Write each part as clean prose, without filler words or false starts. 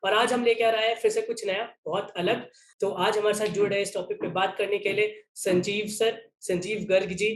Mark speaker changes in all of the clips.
Speaker 1: और आज हम लेके आ रहे हैं फिर से कुछ नया, बहुत अलग। तो आज हमारे साथ जुड़ रहे हैं इस टॉपिक पे बात करने के लिए संजीव सर, संजीव गर्ग जी।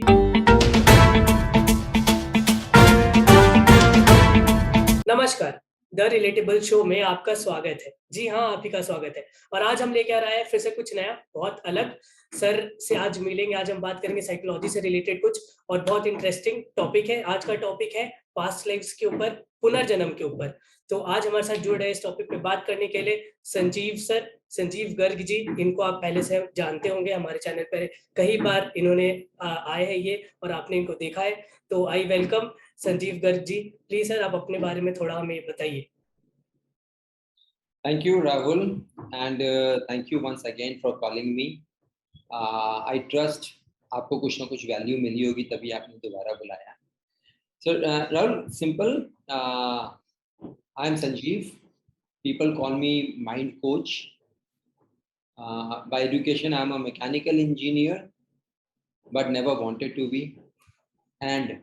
Speaker 1: नमस्कार। द रिलेटेबल शो में आपका स्वागत है। जी हाँ, आप ही का स्वागत है। और आज हम लेके आ रहे हैं फिर से कुछ नया, बहुत अलग। सर से आज मिलेंगे, आज हम बात करेंगे साइकोलॉजी से रिलेटेड कुछ, और बहुत इंटरेस्टिंग टॉपिक है। आज का टॉपिक है पास्ट लाइफ्स के ऊपर, पुनर्जन्म के ऊपर। तो आज हमारे साथ जुड़ रहे हैं इस टॉपिक पे बात करने के लिए संजीव सर, संजीव गर्ग जी। इनको आप पहले से जानते होंगे, हमारे चैनल पर कई बार इन्होंने आए हैं ये, और आपने इनको देखा है। तो I welcome Sanjeev Garg ji. Please sir, आप अपने बारे में थोड़ा हमें बताइए।
Speaker 2: Thank you, Rahul, and thank you once again for calling me. I trust आपको कुछ ना कुछ वैल्यू मिली होगी तभी आपने दोबारा बुलाया. So, Rahul, simple. I am Sanjeev. People call me mind coach. By education, I am a mechanical engineer, but never wanted to be. And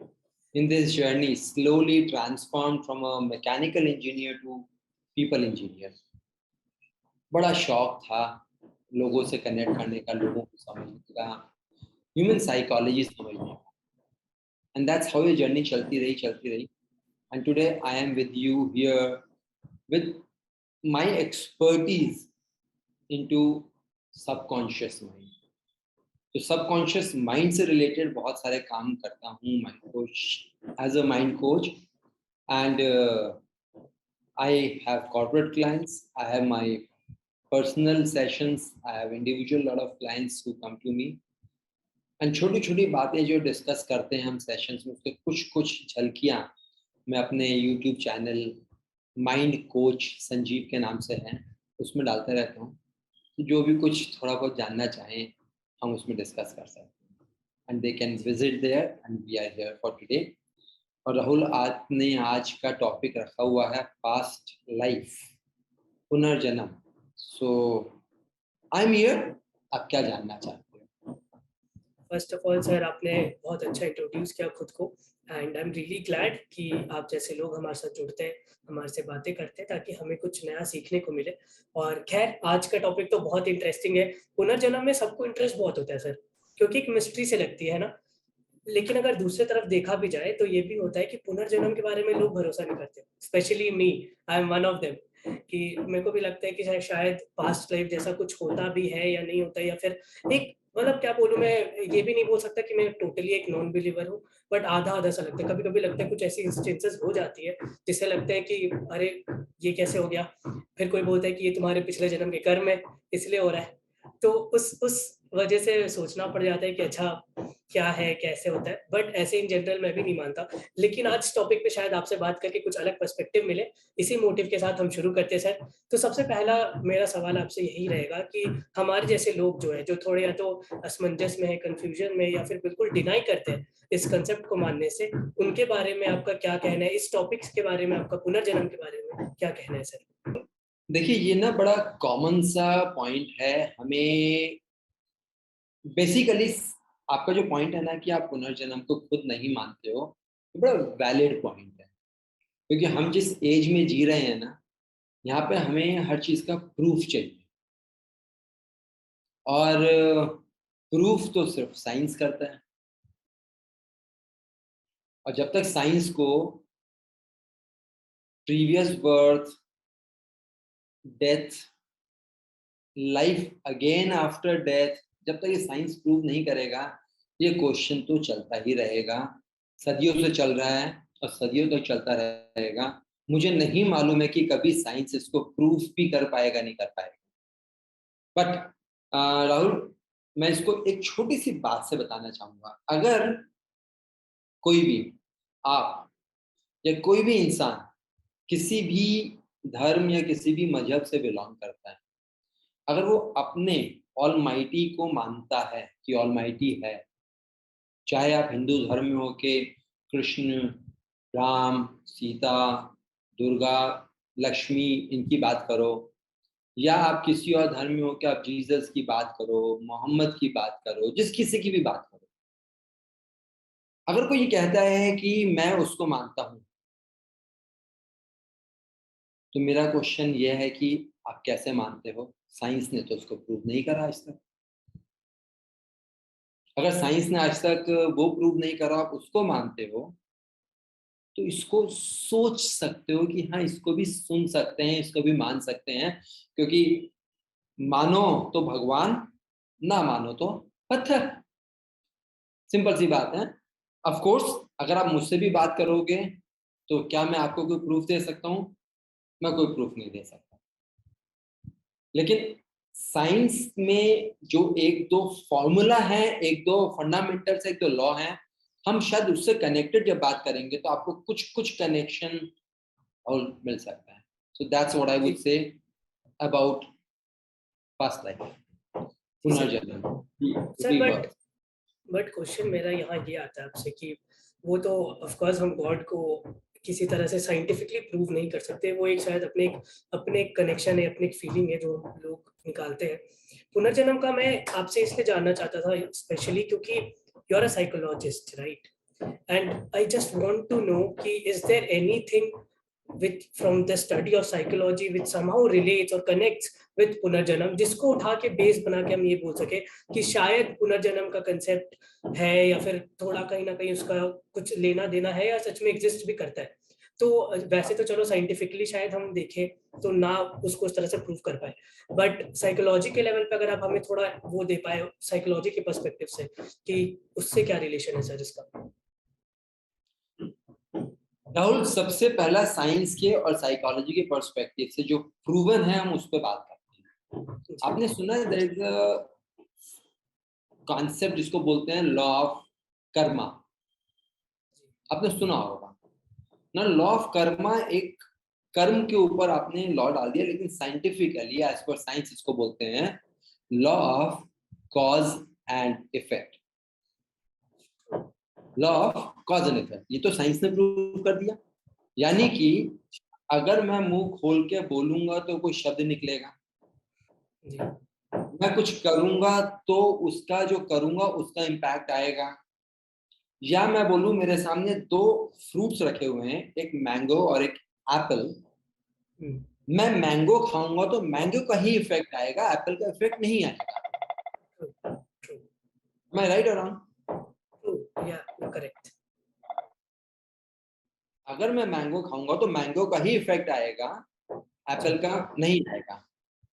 Speaker 2: in this journey, slowly transformed from a mechanical engineer to people engineer. बड़ा शौक था लोगों से connect करने का, लोगों को समझने का, ह्यूमन साइकोलॉजी समझने का. एंड दैट्स हाउ ये जर्नी चलती रही. And today I am with you here with my expertise into subconscious mind. तो सबकॉन्शियस माइंड से रिलेटेड बहुत सारे काम करता हूँ mind coach, as a mind coach. And I have corporate clients, I have my personal sessions, I have individual lot of clients who come to me, and छोटी छोटी बातें जो डिस्कस करते हैं हम सेशंस में, उसके कुछ कुछ झलकियाँ मैं अपने YouTube channel mind coach Sanjeev के नाम से हैं उसमें डालते रहता हूँ. तो जो भी कुछ थोड़ा बहुत जानना चाहें हम उसमें डिस्कस कर सकते हैं. And they can visit there and we are here for today. और राहुल, आपने आज का टॉपिक रखा हुआ है पास्ट लाइफ, पुनर्जन्म. सो आई एम हियर. आप क्या जानना चाहते हो?
Speaker 1: फर्स्ट ऑफ ऑल सर, आपने बहुत अच्छा इंट्रोड्यूस किया खुद को, and I am really glad कि आप जैसे लोग हमारे साथ जुड़ते हैं, हमारे से बातें करते हैं, ताकि हमें कुछ नया सीखने को मिले। और खैर, आज का टॉपिक तो बहुत इंटरेस्टिंग है। पुनर्जन्म में सबको इंटरेस्ट बहुत होता है सर, क्योंकि एक मिस्ट्री से लगती है ना। लेकिन अगर दूसरी तरफ देखा भी जाए तो ये भी होता है कि पुनर्जन्म के बारे में लोग भरोसा नहीं करते, specially me, I am one of them. कि मेरे को भी लगता है कि शायद पास्ट लाइफ जैसा कुछ होता भी है या नहीं होता, या फिर एक, मतलब क्या बोलूं, मैं ये भी नहीं बोल सकता कि मैं टोटली एक नॉन बिलीवर हूँ, बट आधा आधा सा लगता है। कभी कभी लगता है कुछ ऐसी इंस्टेंसेस हो जाती है जिससे लगता है कि अरे ये कैसे हो गया। फिर कोई बोलता है कि ये तुम्हारे पिछले जन्म के कर्म है, इसलिए हो रहा है। तो उस वजह से सोचना पड़ जाता है कि अच्छा क्या है, कैसे होता है। बट ऐसे इन जनरल मैं भी नहीं मानता। लेकिन आज टॉपिक पे शायद आपसे बात करके कुछ अलग पर्सपेक्टिव मिले, इसी मोटिव के साथ हम शुरू करते हैं सर। तो सबसे पहला मेरा सवाल आपसे यही रहेगा कि हमारे जैसे लोग जो है, जो थोड़े या तो असमंजस में है, कंफ्यूजन में, या फिर बिल्कुल डिनाई करते हैं इस कंसेप्ट को मानने से, उनके बारे में आपका क्या कहना है? इस टॉपिक्स के बारे में आपका, पुनर्जन्म के बारे में क्या कहना है सर?
Speaker 2: देखिए, ये ना बड़ा कॉमन सा पॉइंट है. हमें बेसिकली आपका जो पॉइंट है ना कि आप पुनर्जन्म को खुद नहीं मानते हो, ये बड़ा वैलिड पॉइंट है. क्योंकि हम जिस एज में जी रहे हैं ना, यहाँ पे हमें हर चीज का प्रूफ चाहिए. और प्रूफ तो सिर्फ साइंस करता है. और जब तक साइंस को previous birth, death, life again after death, जब तक ये साइंस प्रूव नहीं करेगा, ये क्वेश्चन तो चलता ही रहेगा. सदियों से चल रहा है और सदियों तक चलता रहेगा. मुझे नहीं मालूम है कि कभी साइंस इसको प्रूफ भी कर पाएगा, नहीं कर पाएगा. बट राहुल, मैं इसको एक छोटी सी बात से बताना चाहूंगा. अगर कोई भी, आप या कोई भी इंसान किसी भी धर्म या किसी भी मजहब से बिलोंग करता है, अगर वो अपने ऑलमाइटी को मानता है कि ऑलमाइटी है, चाहे आप हिंदू धर्म में हो के कृष्ण, राम, सीता, दुर्गा, लक्ष्मी इनकी बात करो, या आप किसी और धर्म में हो के आप जीसस की बात करो, मोहम्मद की बात करो, जिस किसी की भी बात करो, अगर कोई ये कहता है कि मैं उसको मानता हूँ, तो मेरा क्वेश्चन ये है कि आप कैसे मानते हो? साइंस ने तो उसको प्रूव नहीं करा आज तक। अगर साइंस ने आज तक वो प्रूव नहीं करा, आप उसको मानते हो, तो इसको सोच सकते हो कि हाँ, इसको भी सुन सकते हैं, इसको भी मान सकते हैं, क्योंकि मानो तो भगवान, ना मानो तो पत्थर। सिंपल सी बात है। ऑफ कोर्स अगर आप मुझसे भी बात करोगे तो क्या मैं आपको कोई प्रूफ दे सकता हूँ? मैं कोई प्रूफ नहीं दे सकता। लेकिन साइंस में जो एक दो फॉर्मूला है, एक दो फंडामेंटल्स, एक दो लॉ हैं, हम शायद उससे कनेक्टेड जब बात करेंगे तो आपको कुछ कुछ कनेक्शन और मिल सकता है। So that's what I would
Speaker 1: जी
Speaker 2: से अबाउट पास्ट लाइफ,
Speaker 1: जी सर।
Speaker 2: पुनर्जन्म,
Speaker 1: सर
Speaker 2: रीबर्थ।
Speaker 1: बट क्वेश्चन मेरा यहाँ ये आता है आपसे कि वो तो ऑफ कोर्स हम गॉड को किसी तरह से साइंटिफिकली प्रूव नहीं कर सकते, वो एक शायद अपने एक कनेक्शन है, अपनी एक फीलिंग है जो लोग निकालते हैं। पुनर्जन्म का मैं आपसे इसलिए जानना चाहता था स्पेशली क्योंकि you are a psychologist right, and I just want to know कि is there anything with from the study of psychology which somehow relates or connects with पुनर्जन्म, जिसको उठा के बेस बना के हम ये बोल सके कि शायद पुनर्जन्म का कंसेप्ट है, या फिर थोड़ा कहीं ना कहीं उसका कुछ लेना देना है, या सच में एग्जिस्ट भी करता है। तो वैसे तो चलो साइंटिफिकली शायद हम देखें तो ना उसको उस तरह से प्रूव कर पाए, बट साइकोलॉजी के लेवल पे अगर आप हमें थोड़ा वो दे पाए साइकोलॉजी के पर्सपेक्टिव से कि उससे क्या रिलेशन है सर इसका।
Speaker 2: राहुल, सबसे पहला साइंस के और साइकोलॉजी के पर्सपेक्टिव से जो प्रूवन है हम उस पर बात करते हैं। आपने सुना है देयर इज अ कॉन्सेप्ट जिसको बोलते हैं लॉ ऑफ कर्मा। आपने सुना होगा ना? लॉ ऑफ कर्मा, एक कर्म के ऊपर आपने लॉ डाल दिया, लेकिन साइंटिफिकली एज पर साइंस इसको बोलते हैं law of cause and effect. Law of cause and effect, ये तो साइंस ने प्रूव कर दिया। यानी कि अगर मैं मुंह खोल के बोलूंगा तो कोई शब्द निकलेगा,
Speaker 1: जी
Speaker 2: मैं कुछ करूंगा तो उसका जो करूंगा उसका इम्पैक्ट आएगा। या मैं बोलूं मेरे सामने दो फ्रूट्स रखे हुए हैं, एक मैंगो और एक एप्पल, मैं मैंगो खाऊंगा तो मैंगो का ही इफेक्ट आएगा, एप्पल का इफेक्ट नहीं आएगा।
Speaker 1: ट्रू
Speaker 2: मैं राइट और रॉन्ग?
Speaker 1: ट्रू या करेक्ट।
Speaker 2: अगर मैं मैंगो खाऊंगा तो मैंगो का ही इफेक्ट आएगा, एप्पल का नहीं आएगा।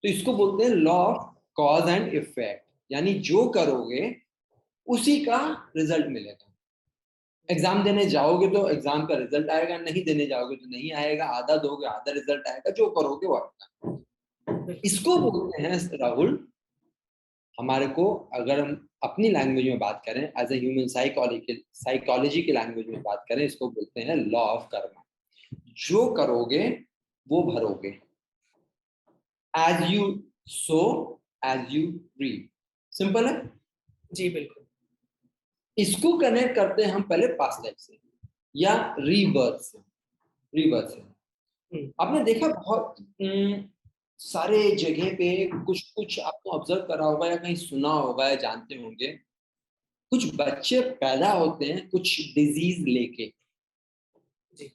Speaker 2: तो इसको बोलते हैं law of cause and effect, यानी जो करोगे उसी का रिजल्ट मिलेगा। एग्जाम देने जाओगे तो एग्जाम का रिजल्ट आएगा, नहीं देने जाओगे तो नहीं आएगा, आधा दोगे आधा रिजल्ट आएगा, जो करोगे वो आएगा। इसको बोलते हैं राहुल, हमारे को अगर हम अपनी लैंग्वेज में बात करें, एज ए ह्यूमन साइकोलॉजी की लैंग्वेज में बात करें, इसको बोलते हैं लॉ ऑफ कर्मा। जो करोगे वो भरोगे। As you sow as you reap. Simple है।
Speaker 1: जी बिल्कुल।
Speaker 2: इसको कनेक्ट करते हैं हम पहले पास्ट लाइफ से या रीबर्थ से। रीबर्थ से आपने देखा बहुत सारे जगह पे कुछ कुछ आपको ऑब्जर्व करा होगा या कहीं सुना होगा या जानते होंगे, कुछ बच्चे पैदा होते हैं कुछ डिजीज लेके,
Speaker 1: जी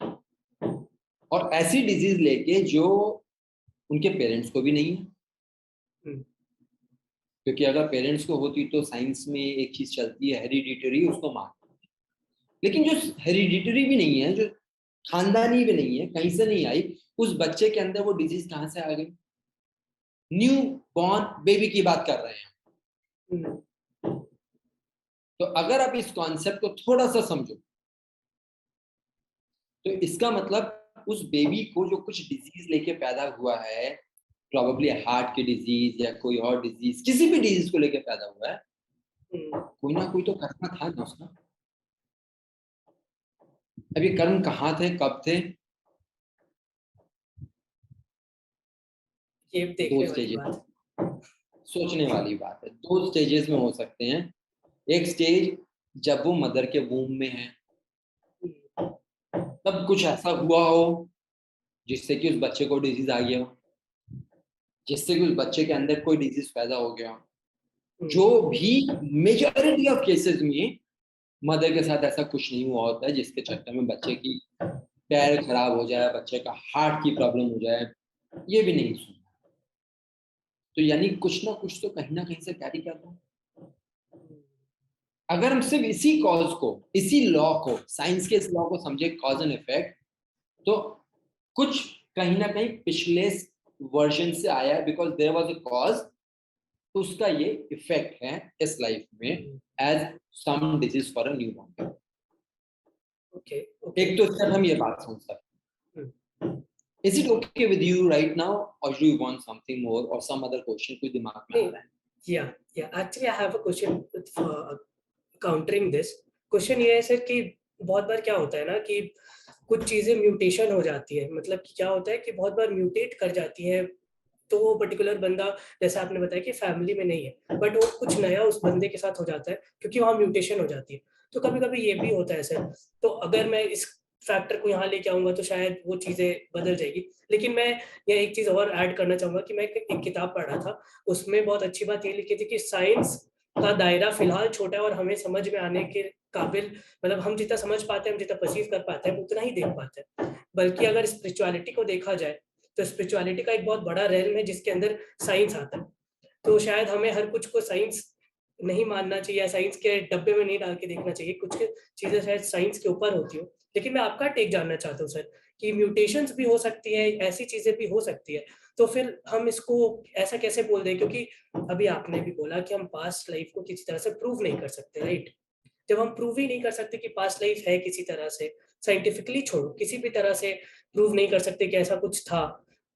Speaker 2: और ऐसी डिजीज लेके जो उनके पेरेंट्स को भी नहीं है। क्योंकि अगर पेरेंट्स को होती तो साइंस में एक चीज चलती है हेरिडिटरी, उसको मानते हैं। लेकिन जो हेरिडिटरी भी नहीं है, जो खानदानी भी नहीं है, कहीं से नहीं आई, उस बच्चे के अंदर वो डिजीज कहाँ से आ गई? न्यू बॉर्न बेबी की बात कर रहे हैं। तो अगर आप इस कॉन्सेप्ट को थोड़ा सा समझो तो इसका मतलब उस बेबी को जो कुछ डिजीज लेके पैदा हुआ है, प्रोबेबली हार्ट की डिजीज या कोई और डिजीज, किसी भी डिजीज को लेके पैदा हुआ है, कोई ना कोई तो कर्म था ना उसका। अब ये कर्म कहाँ थे, कब थे?
Speaker 1: ये
Speaker 2: दो
Speaker 1: देखने वाली
Speaker 2: स्टेजेस,
Speaker 1: बात।
Speaker 2: सोचने वाली बात है। दो स्टेजेस में हो सकते हैं। एक स्टेज जब वो मदर के वूम में है, तब कुछ ऐसा हुआ हो जिससे कि उस बच्चे को डिजीज आ गया हो, जिससे कि उस बच्चे के अंदर कोई डिजीज पैदा हो गया हो। जो भी मेजॉरिटी ऑफ केसेस में मदर के साथ ऐसा कुछ नहीं हुआ होता है जिसके चक्कर में बच्चे की पैर खराब हो जाए, बच्चे का हार्ट की प्रॉब्लम हो जाए, ये भी नहीं सुनना। तो यानी कुछ ना कुछ तो कहीं ना कहीं से कैरी करता है। अगर हम सिर्फ इसी कॉज को, इसी लॉ को, साइंस के इस लॉ को समझे, कॉज एंड इफेक्ट, तो कुछ कहीं ना कहीं पिछले वर्जन से आया है, because there was a cause, तो उसका ये इफेक्ट है इस लाइफ में as some disease for a new born.
Speaker 1: Okay
Speaker 2: एक तो स्टेप हम ये बात समझ सकते हैं। Is it okay with you right now, or do you want something more or some other question कोई दिमाग में आ रहा है?
Speaker 1: Yeah, actually I have a question countering this. Question ये है सर कि बहुत बार क्या होता है ना कि कुछ चीजें म्यूटेशन हो जाती है, मतलब कि क्या होता है कि बहुत बार म्यूटेट कर जाती है, तो वो पर्टिकुलर बंदा, जैसे आपने बताया कि फैमिली में नहीं है, बट वो कुछ नया उस बंदे के साथ हो जाता है क्योंकि वहाँ म्यूटेशन हो जाती है। तो कभी कभी ये भी होता है सर, तो अगर मैं इस फैक्टर को यहाँ लेके आऊंगा तो शायद वो चीजें बदल जाएगी। लेकिन मैं ये एक चीज और ऐड करना चाहूंगा कि मैं एक किताब पढ़ा था, उसमें बहुत अच्छी बात ये लिखी थी कि साइंस का दायरा फिलहाल छोटा है और हमें समझ में आने के काबिल, मतलब हम जितना समझ पाते हैं, हम जितना परसीव कर पाते हैं, उतना ही देख पाते हैं। बल्कि अगर स्पिरिचुअलिटी को देखा जाए तो स्पिरिचुअलिटी का एक बहुत बड़ा रेलम है जिसके अंदर साइंस आता है। तो शायद हमें हर कुछ को साइंस नहीं मानना चाहिए, साइंस के डब्बे में नहीं डाल के देखना चाहिए, कुछ चीजें शायद साइंस के ऊपर होती हो। लेकिन मैं आपका टेक जानना चाहता हूँ सर कि म्यूटेशंस भी हो सकती है, ऐसी चीजें भी हो सकती है, तो फिर हम इसको ऐसा कैसे बोल दें? क्योंकि अभी आपने भी बोला कि हम पास्ट लाइफ को किसी तरह से प्रूव नहीं कर सकते, राइट? जब हम प्रूव ही नहीं कर सकते कि पास्ट लाइफ है किसी तरह से, साइंटिफिकली छोड़ो, किसी भी तरह से प्रूव नहीं कर सकते कि ऐसा कुछ था।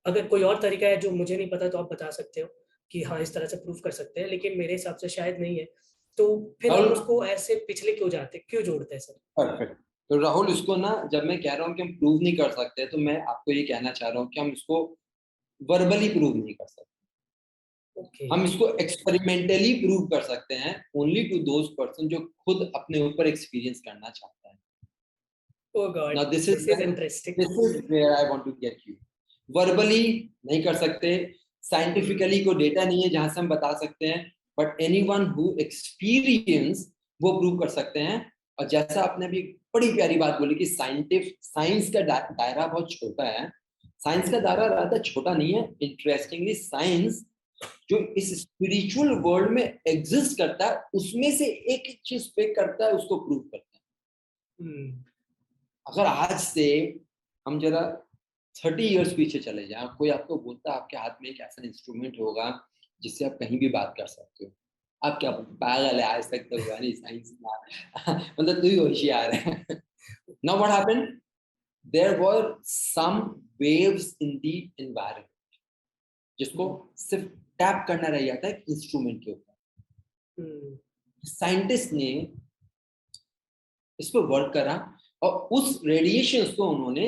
Speaker 1: अगर कोई और तरीका है जो मुझे नहीं पता तो आप बता सकते हो कि हाँ इस तरह से प्रूव कर सकते हैं, लेकिन मेरे हिसाब से शायद नहीं है। तो फिर हम
Speaker 2: राहुल,
Speaker 1: उसको ऐसे पिछले क्यों जाते, क्यों जोड़ते हैं सर?
Speaker 2: परफेक्ट। तो राहुल, इसको ना, जब मैं कह रहा हूँ कि हम प्रूव नहीं कर सकते, तो मैं आपको ये कहना चाह रहा हूँ कि हम इसको वर्बली प्रूव नहीं कर सकते।
Speaker 1: ओके।
Speaker 2: हम इसको एक्सपेरिमेंटली प्रूव कर सकते हैं, ओनली टू दोज पर्सन जो खुद अपने ऊपर एक्सपीरियंस करना चाहता है।
Speaker 1: Oh God,
Speaker 2: now
Speaker 1: this is interesting.
Speaker 2: This is where I want to get you. Verbally नहीं कर सकते, साइंटिफिकली को डेटा नहीं है जहां से हम बता सकते हैं, बट एनीवन हु एक्सपीरियंस वो प्रूव कर सकते हैं। और जैसा आपने अभी बड़ी प्यारी बात बोली कि साइंस का दायरा बहुत छोटा है, साइंस का दायरा ज्यादा छोटा नहीं है। इंटरेस्टिंगली साइंस जो इस स्पिरिचुअल वर्ल्ड में एग्जिस्ट करता है, उसमें से एक एक चीज पे करता है, उसको प्रूव करता है। अगर आज से हम जरा 30 इयर्स पीछे चले जाएं, कोई आपको बोलता है आपके हाथ में एक ऐसा इंस्ट्रूमेंट होगा जिससे आप कहीं भी बात कर सकते हो, आप क्या पागल है, आज तक तो हुआ नहीं साइंस में। मतलब तू ही होशियार है। Now what happened, there were some waves in the environment जिसको सिर्फ टैप करना रह जाता है इंस्ट्रूमेंट के ऊपर। साइंटिस्ट ने इस पर वर्क करा और उस रेडिएशन को उन्होंने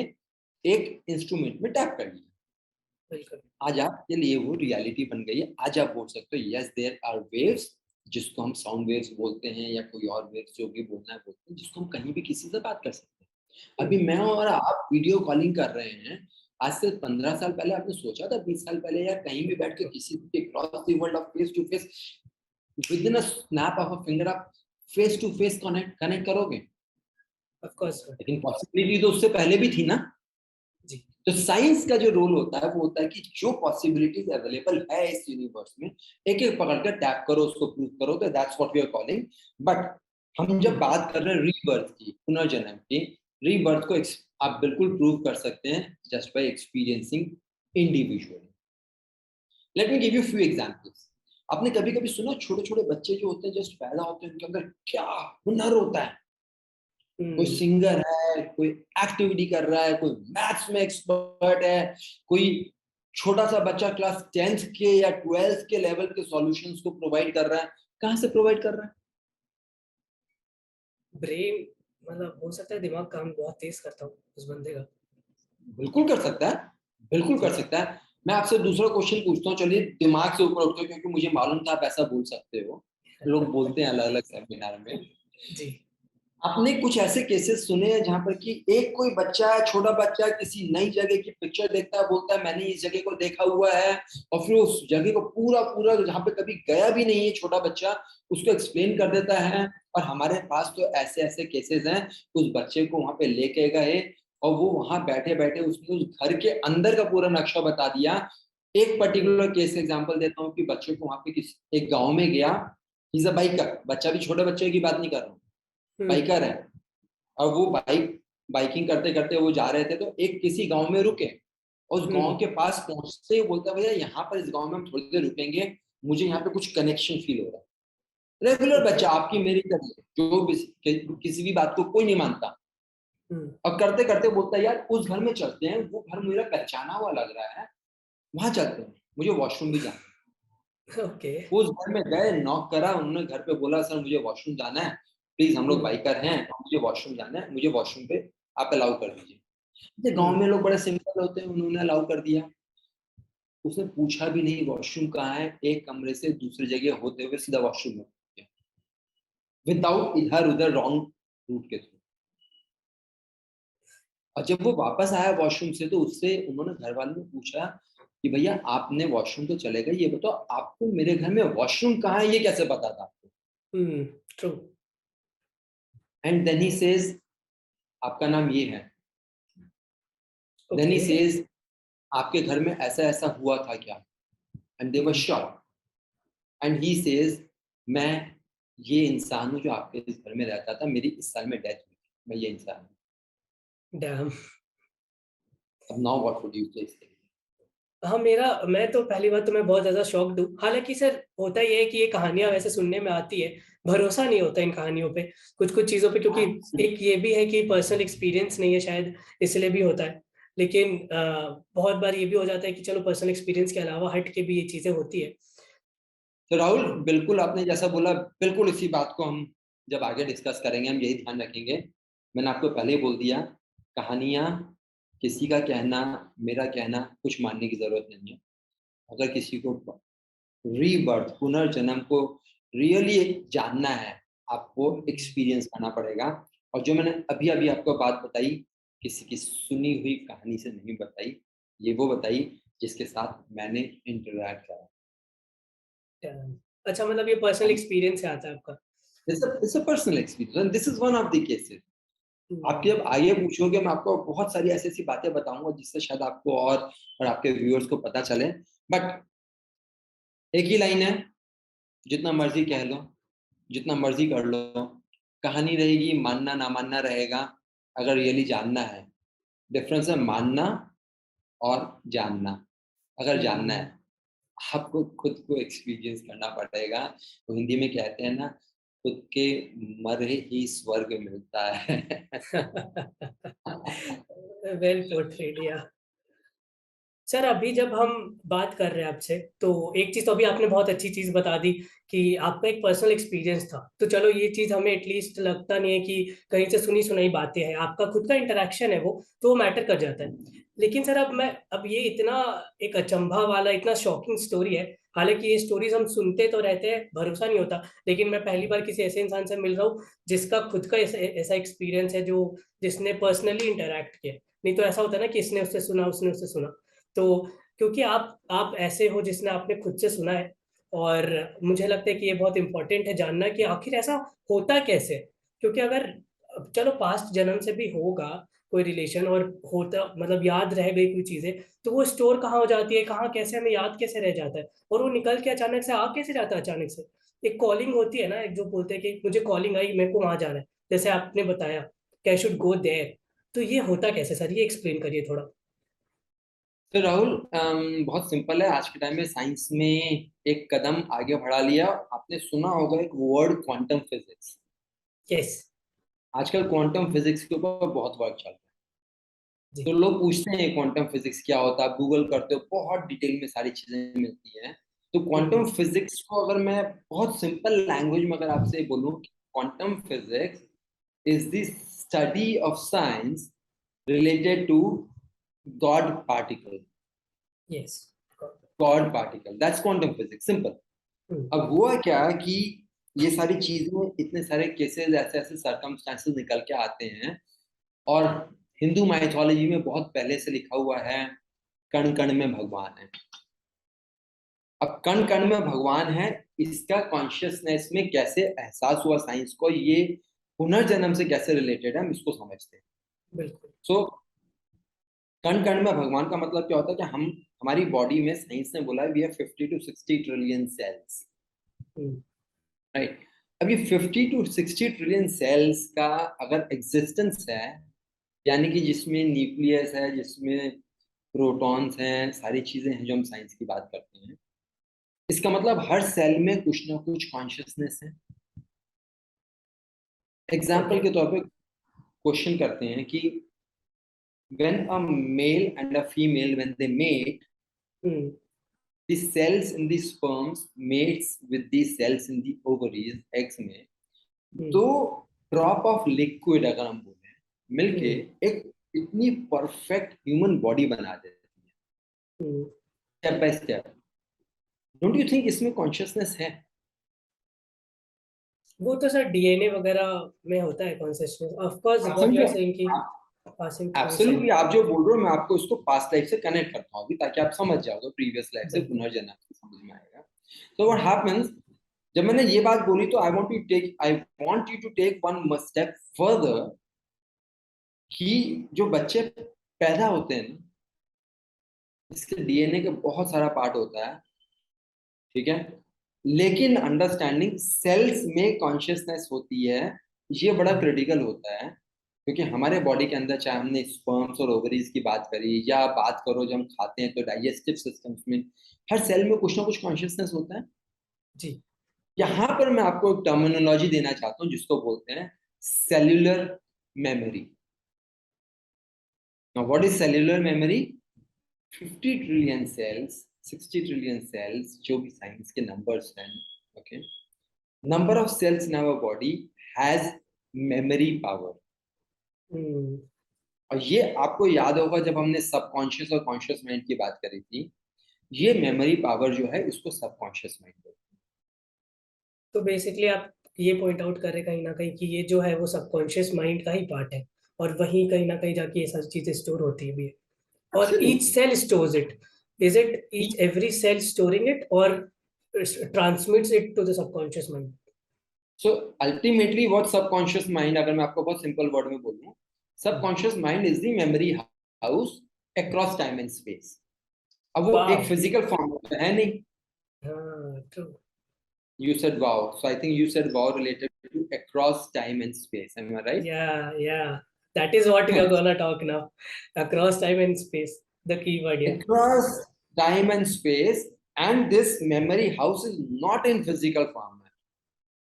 Speaker 2: एक इंस्ट्रूमेंट में टैप कर लिया। आज आपके लिए वो रियलिटी बन गई है। आज आप बोल सकते हो यस देयर आर वेव्स, जिसको हम साउंड वेव्स बोलते हैं या कोई और वेव्स जो भी बोलना है बोलते हैं, जिसको हम कहीं भी किसी से बात कर सकते हैं। अभी मैं और आप वीडियो कॉलिंग कर रहे हैं, आज से 15 साल पहले आपने सोचा था, 20 साल पहले, या कहीं भी बैठ के किसी के cross the world of face to face, within a snap of a finger आप फेस टू फेस कनेक्ट करोगे?
Speaker 1: Of course.
Speaker 2: लेकिन पॉसिबिलिटी तो उससे पहले भी थी ना
Speaker 1: जी।
Speaker 2: तो साइंस का जो रोल होता है वो होता है कि जो पॉसिबिलिटीज अवेलेबल है इस यूनिवर्स में, एक एक पकड़कर टैप करो, उसको प्रूव करो, तो that's what we are calling. But हम जब बात कर रहे हैं रीबर्थ की, पुनर्जन्म की, रीबर्थ को आप बिल्कुल प्रूव कर सकते हैं just by experiencing individually. Let me give you few examples. आपने कभी कभी सुना छोटे छोटे बच्चे जो होते हैं जस्ट पैदा होते हैं, उनके अंदर क्या हुनर होता है? कोई सिंगर है, कोई एक्टिविटी कर रहा है, कोई मैथ्स में एक्सपर्ट है, कोई छोटा सा बच्चा क्लास 10th के या 12th के लेवल के सॉल्यूशंस को प्रोवाइड कर रहा है। कहां से प्रोवाइड कर रहा है?
Speaker 1: ब्रेन, मतलब हो सकता है दिमाग काम बहुत तेज करता हूँ उस बंदे का।
Speaker 2: बिल्कुल कर सकता है, बिल्कुल कर सकता है। मैं आपसे दूसरा क्वेश्चन पूछता हूँ, चलिए दिमाग से ऊपर उठते, क्योंकि मुझे मालूम था आप ऐसा बोल सकते हो, लोग बोलते हैं अलग अलग सेमिनार में।
Speaker 1: जी।
Speaker 2: आपने कुछ ऐसे केसेस सुने हैं जहां पर कि एक कोई बच्चा, छोटा बच्चा किसी नई जगह की पिक्चर देखता है, बोलता है मैंने इस जगह को देखा हुआ है, और फिर उस जगह को पूरा पूरा जहां पे कभी गया भी नहीं है छोटा बच्चा, उसको एक्सप्लेन कर देता है। और हमारे पास तो ऐसे ऐसे केसेस हैं, उस बच्चे को वहां पे लेके गए, और वो वहां बैठे बैठे उसने उस घर के अंदर का पूरा नक्शा बता दिया। एक पर्टिकुलर केस एग्जांपल देता हूँ कि बच्चे को वहां पे किसी एक गांव में गया, इज अ बाइकर, बच्चा भी छोटे बच्चे की बात नहीं कर रहा हूँ, बाइकर है, और वो बाइकिंग करते करते वो जा रहे थे, तो एक किसी गांव में रुके, और उस गांव के पास पहुंचते ही बोलता भैया यहाँ पर इस गांव में हम थोड़ी देर रुकेंगे, मुझे यहाँ पे कुछ कनेक्शन फील हो रहा है। रेगुलर बच्चा आपकी मेरी तरह, जो किसी भी बात को कोई नहीं मानता, और करते करते बोलता है यार उस घर में चलते हैं, वो घर मेरा पहचाना हुआ लग रहा है, वहां चलते हैं, मुझे वॉशरूम भी जाना है।
Speaker 1: ओके।
Speaker 2: उस घर में गए, नॉक करा, उन्होंने घर पे बोला सर मुझे वॉशरूम जाना है, प्लीज हम लोग बाइकर हैं, मुझे वॉशरूम जाना है, मुझे वॉशरूम पे आप अलाउ कर दीजिए। गांव में लोग बड़े सिंपल होते हैं, उन्होंने अलाउ कर दिया। उसने पूछा भी नहीं वॉशरूम कहाँ है, एक कमरे से दूसरी जगह होते हुए सीधा वॉशरूम में, विदाउट इधर उधर रॉन्ग रूट के थ्रू। और जब वो वापस आया वॉशरूम से, तो उससे उन्होंने घर वालों ने पूछा कि भैया आपने वॉशरूम तो चले गए, ये बताओ आपको मेरे घर में वॉशरूम कहाँ है, ये कैसे पता था आपको?
Speaker 1: True.
Speaker 2: And then he says आपका नाम ये है। Then he
Speaker 1: okay.
Speaker 2: सेज आपके घर में ऐसा ऐसा हुआ था क्या? And they were shocked. And he says मैं ये इंसान हूँ जो आपके इस घर में रहता था, मेरी इस साल में डेथ हुई, मैं ये इंसान हूँ।
Speaker 1: डैम।
Speaker 2: अब नाउ व्हाट वुड यू से?
Speaker 1: हाँ, मैं तो पहली बात तो मैं बहुत ज़्यादा शॉक्ड हूँ। हालाँकि सर होता ये है कि ये कहानियाँ वैसे सुनने में आती है, भरोसा नहीं होता इन कहानियों पे, कुछ-कुछ चीज़ों पे, क्योंकि एक ये भी है कि पर्सनल एक्सपीरियंस नहीं है शायद, इसलिए भी होता है। लेकिन बहुत बार ये भी हो जाता है कि चलो पर्सनल एक्सपीरियंस के अलावा हट के भी ये चीज़ें होती है।
Speaker 2: तो राहुल बिल्कुल आपने जैसा बोला, बिल्कुल इसी बात को हम जब आगे डिस्कस करेंगे हम यही ध्यान रखेंगे। मैंने आपको पहले ही बोल दिया, कहानियां किसी का कहना, मेरा कहना कुछ मानने की जरूरत नहीं है। अगर किसी को रीबर्थ, पुनर्जन्म को रियली जानना है, आपको एक्सपीरियंस करना पड़ेगा। और जो मैंने अभी अभी आपको बात बताई, किसी की सुनी हुई कहानी से नहीं बताई, ये वो बताई जिसके साथ मैंने इंटरैक्ट करा।
Speaker 1: अच्छा, मतलब ये पर्सनल एक्सपीरियंस से आता है आपका?
Speaker 2: It's a personal experience and this is one of the cases. आप
Speaker 1: हुँ,
Speaker 2: जब आगे पूछोगे, मैं आपको बहुत सारी ऐसी ऐसी बातें बताऊंगा जिससे शायद आपको और आपके व्यूअर्स को पता चले। बट एक ही लाइन है, जितना मर्जी कह लो, जितना मर्जी कर लो, कहानी रहेगी, मानना ना मानना रहेगा। अगर रियली जानना है, डिफरेंस है मानना और जानना। अगर जानना
Speaker 1: हुँ।
Speaker 2: है, आपको खुद को एक्सपीरियंस करना पड़ेगा। तो हिंदी में कहते हैं ना, खुद के मरे ही स्वर्ग मिलता है।
Speaker 1: वेल पोर्ट्रेड, या सर, अभी जब हम बात कर रहे हैं आपसे, तो एक चीज़ तो अभी आपने बहुत अच्छी चीज़ बता दी कि आपका एक पर्सनल एक्सपीरियंस था। तो चलो ये चीज़ हमें एटलीस्ट लगता नहीं है कि कहीं से सुनी-सुनाई बातें हैं, आपका खुद का इंटरैक्शन है वो, तो वो मैटर कर जाता है। लेकिन सर अब ये इतना एक अचंभा वाला, इतना शॉकिंग स्टोरी है, हालाँकि ये स्टोरीज़ हम सुनते तो रहते हैं, भरोसा नहीं होता, लेकिन मैं पहली बार किसी ऐसे इंसान से मिल रहा हूँ, जिसका खुद का ऐसा ऐसा एक्सपीरियंस है, जिसने पर्सनली इंटरैक्ट किया। नहीं तो ऐसा होता है ना कि इसने उससे सुना, उसने उससे सुना। तो क्योंकि आप ऐसे हो जिसने आपने खुद से सुना है, और मुझे लगता है कि ये बहुत इम्पोर्टेंट है जानना कि आखिर ऐसा होता कैसे? क्योंकि अगर चलो पास्ट जन्म से भी होगा कोई रिलेशन, और होता मतलब याद रह गई कोई चीज़ें, तो वो स्टोर कहाँ हो जाती है, कहाँ कैसे हमें याद कैसे रह जाता है? और वो निकल के अचानक से आ कैसे जाता है अचानक से? एक कॉलिंग होती है ना, एक जो बोलते हैं कि मुझे कॉलिंग आई, मेरे को वहाँ जाना है। जैसे आपने बताया कि आई शुड गो देयर, तो ये होता कैसे सर? ये एक्सप्लेन करिए थोड़ा।
Speaker 2: तो राहुल बहुत सिंपल है। आज के टाइम में साइंस में एक कदम आगे बढ़ा लिया। आपने सुना होगा एक वर्ड, क्वांटम फिजिक्स।
Speaker 1: यस।
Speaker 2: आजकल क्वांटम फिजिक्स के ऊपर बहुत वर्क चल रहा है।
Speaker 1: जी।
Speaker 2: तो लोग पूछते हैं क्वांटम फिजिक्स क्या होता है, आप गूगल करते हो बहुत डिटेल में सारी चीजें मिलती हैं। तो क्वांटम
Speaker 1: हुँ।
Speaker 2: फिजिक्स को अगर मैं बहुत सिंपल लैंग्वेज में अगर आपसे बोलूं, quantum physics is the study of science related to God particle.
Speaker 1: Yes.
Speaker 2: God particle, that's quantum physics, simple.
Speaker 1: हुँ,
Speaker 2: अब हुआ क्या कि ये सारी चीजें, इतने सारे केसेस, ऐसे ऐसे सर्कमस्टांसेस निकल के आते हैं। और हिंदू माइथोलॉजी में बहुत पहले से लिखा हुआ है, कण कण में भगवान है। अब कण कण में भगवान है, इसका कॉन्शियसनेस में कैसे एहसास हुआ साइंस को, ये पुनर्जन्म से कैसे रिलेटेड है, हम इसको समझते हैं।
Speaker 1: बिल्कुल।
Speaker 2: सो कण कण में भगवान का मतलब क्या होता है कि हम हमारी बॉडी में साइंस ने बोला है we have 50 to 60 trillion cells,
Speaker 1: hmm,
Speaker 2: right. अब ये 50 to 60 ट्रिलियन सेल्स का अगर एग्जिस्टेंस है, यानी कि जिसमें न्यूक्लियस है, जिसमें प्रोटॉन्स हैं, सारी चीजें हैं जो हम साइंस की बात करते हैं, इसका मतलब हर सेल में कुछ ना कुछ कॉन्शियसनेस है। Example
Speaker 1: okay.
Speaker 2: के तौर पे क्वेश्चन करते हैं कि when a male and a female when they mate,
Speaker 1: hmm,
Speaker 2: the cells in the sperms mates with the cells in the ovaries, eggs में
Speaker 1: हम्म,
Speaker 2: दो ड्रॉप ऑफ लिक्विड अगर हम बोले मिलके
Speaker 1: हम्म,
Speaker 2: एक इतनी परफेक्ट ह्यूमन बॉडी बना देती है,
Speaker 1: हम्म।
Speaker 2: Step by step. Don't you think इसमें कॉन्शियसनेस है?
Speaker 1: वो तो सर डीएनए वगैरह में होता है कॉन्सिस्टेंस, ऑफ कोर्स
Speaker 2: आप
Speaker 1: व्हाट यू
Speaker 2: समझे?
Speaker 1: आर सेइंग कि पासिंग थ्रू सेल।
Speaker 2: एब्सोल्युटली, आप जो बोल रहे हो मैं आपको इसको पास्ट लाइफ से कनेक्ट करता हूँ अभी, ताकि आप समझ जाओ तो प्रीवियस लाइफ से
Speaker 1: बिल्कुल।
Speaker 2: पुनर्जन्म से समझ में आएगा। तो व्हाट हैपेंस, जब मैंने ये बात बोली तो I want you to take one step further, कि जो बच्चे पैदा होते हैं ना, इसके डीएनए का बहुत सारा पार्ट होता है, ठीक है, लेकिन अंडरस्टैंडिंग सेल्स में कॉन्शियसनेस होती है, ये बड़ा क्रिटिकल होता है। क्योंकि हमारे बॉडी के अंदर, चाहे हमने स्पर्म्स और ओवरीज की बात करी या बात करो जब हम खाते हैं तो डाइजेस्टिव सिस्टम्स में, हर सेल में कुछ ना कुछ कॉन्शियसनेस होता है।
Speaker 1: जी।
Speaker 2: यहां पर मैं आपको एक टर्मिनोलॉजी देना चाहता हूं जिसको बोलते हैं cellular memory. Now what is cellular memory? 50 trillion cells, 60 trillion sales, जो भी साइंस के नंबर्स हैं, okay, number of cells in our body has memory power।
Speaker 1: हम्म।
Speaker 2: और ये आपको याद होगा जब हमने सबकॉन्शियस और कॉन्शियस माइंड की बात करी थी, ये मेमोरी पावर जो है इसको सबकॉन्शियस माइंड बोलते
Speaker 1: तो बेसिकली आप ये पॉइंट आउट कर रहे हैं कहीं ना कहीं कि ये जो है वो सबकॉन्शियस माइंड का ही पार्ट है, और वहीं कहीं ना कहीं जाके ये सारी चीजें स्टोर होती है भी।
Speaker 2: हैं।
Speaker 1: और each
Speaker 2: absolutely.
Speaker 1: Cell stores it, is it each every cell storing it और transmits it to the subconscious mind?
Speaker 2: So ultimately what subconscious mind, अगर मैं आपको बहुत सिंपल वर्ड में बोलूं, subconscious mind is the memory house across time and space. अब वो एक
Speaker 1: वाव।
Speaker 2: फिजिकल फॉर्म में है नहीं।
Speaker 1: हाँ, true.
Speaker 2: You said wow, so I think you said wow related to across time and space, am I right?
Speaker 1: Yeah, yeah. That is what we are gonna talk now. Across time and space, the keyword, yeah.
Speaker 2: Across time and space, and this memory house is not in physical format,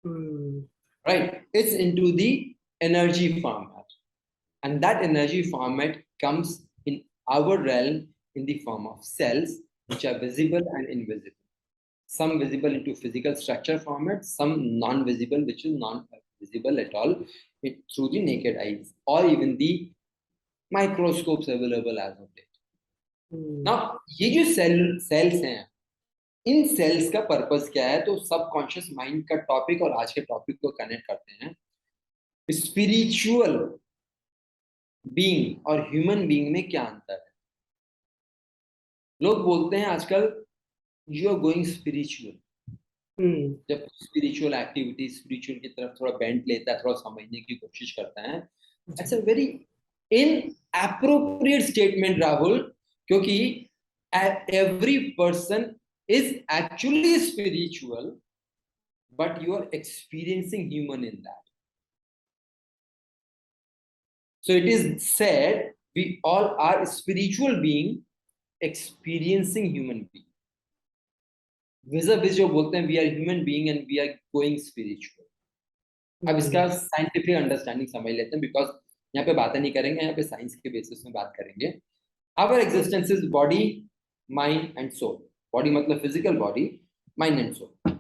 Speaker 1: Hmm.
Speaker 2: right? It's into the energy format, and that energy format comes in our realm in the form of cells, which are visible and invisible. Some visible into physical structure format, some non-visible, which is non-visible at all through the naked eyes, or even the microscopes available as of date.
Speaker 1: Hmm.
Speaker 2: Now, ये जो sales हैं, इन sales का purpose क्या है? तो subconscious mind का topic और आज के टॉपिक को कनेक्ट करते हैं। स्पिरिचुअल बीइंग और ह्यूमन बीइंग में क्या अंतर है? लोग बोलते हैं आजकल you are going spiritual.
Speaker 1: Hmm.
Speaker 2: जब स्पिरिचुअल एक्टिविटी स्पिरिचुअल की तरफ थोड़ा बेंट लेता है, थोड़ा समझने की कोशिश करता है, it's a very in appropriate statement Rahul, क्योंकि every person is actually spiritual, but you are experiencing human in that. So it is said we all are spiritual being experiencing human being. Vij Vij जो बोलते हैं we are human being and we are going spiritual. अब
Speaker 1: Hmm.
Speaker 2: इसका scientific understanding समझ लेते हैं, because यहाँ पे बातें नहीं करेंगे, यहाँ पे साइंस के बेसिस में बात करेंगे। Our existence is body, mind and soul. Body मतलब physical body, mind and soul.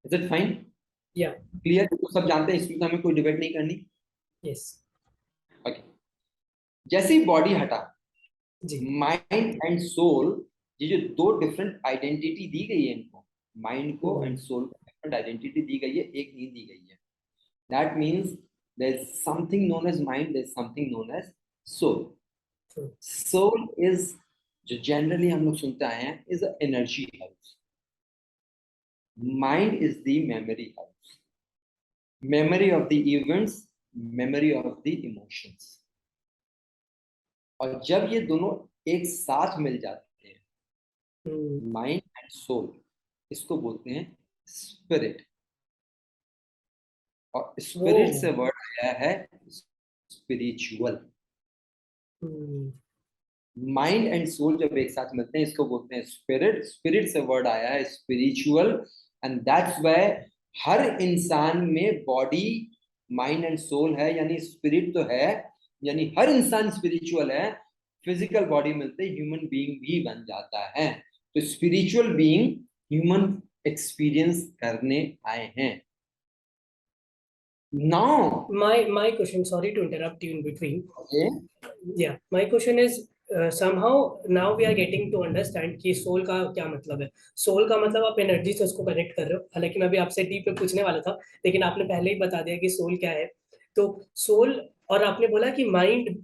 Speaker 2: Is it fine?
Speaker 1: Yeah.
Speaker 2: Clear? तो सब जानते हैं, इसमें तो हमें कोई डिबेट नहीं करनी।
Speaker 1: Yes.
Speaker 2: ओके, जैसे ही बॉडी हटा,
Speaker 1: जी।
Speaker 2: माइंड एंड सोल, ये जो दो डिफरेंट आइडेंटिटी दी गई है इनको, माइंड को
Speaker 1: Hmm.
Speaker 2: एंड सोल को डिफरेंट आइडेंटिटी दी गई है, एक नहीं दी गई है। That means there is something known as mind, there is something known as soul.
Speaker 1: True.
Speaker 2: Soul is, जो जनरली हम लोग सुनते आए हैं, is a energy house. Mind is the memory house, memory of the events, memory of the emotions. और जब ये दोनों एक साथ मिल जाते हैं,
Speaker 1: हम्म,
Speaker 2: माइंड एंड सोल, इसको बोलते हैं स्पिरिट। और
Speaker 1: वो
Speaker 2: स्पिरिट से वर्ड आया है spiritual.
Speaker 1: Hmm,
Speaker 2: mind and soul जब एक साथ मिलते हैं इसको बोलते हैं स्पिरिट। स्पिरिट से वर्ड आया है स्पिरिचुअल, एंड दैट्स व्हाई हर इंसान में बॉडी, माइंड एंड सोल है, यानी स्पिरिट तो है, यानी हर इंसान स्पिरिचुअल है। फिजिकल बॉडी मिलते ह्यूमन बीइंग भी बन जाता है। तो स्पिरिचुअल बीइंग ह्यूमन एक्सपीरियंस करने आए हैं। Now
Speaker 1: my question, sorry to interrupt you in between.
Speaker 2: Okay,
Speaker 1: Yeah, my question is somehow now we are getting to understand कि सोल का क्या मतलब है। सोल का मतलब आप एनर्जी से उसको कनेक्ट कर रहे हो, हालांकि मैं भी आपसे डीप पे पूछने वाला था, लेकिन आपने पहले ही बता दिया कि सोल क्या है। तो सोल, और आपने बोला कि mind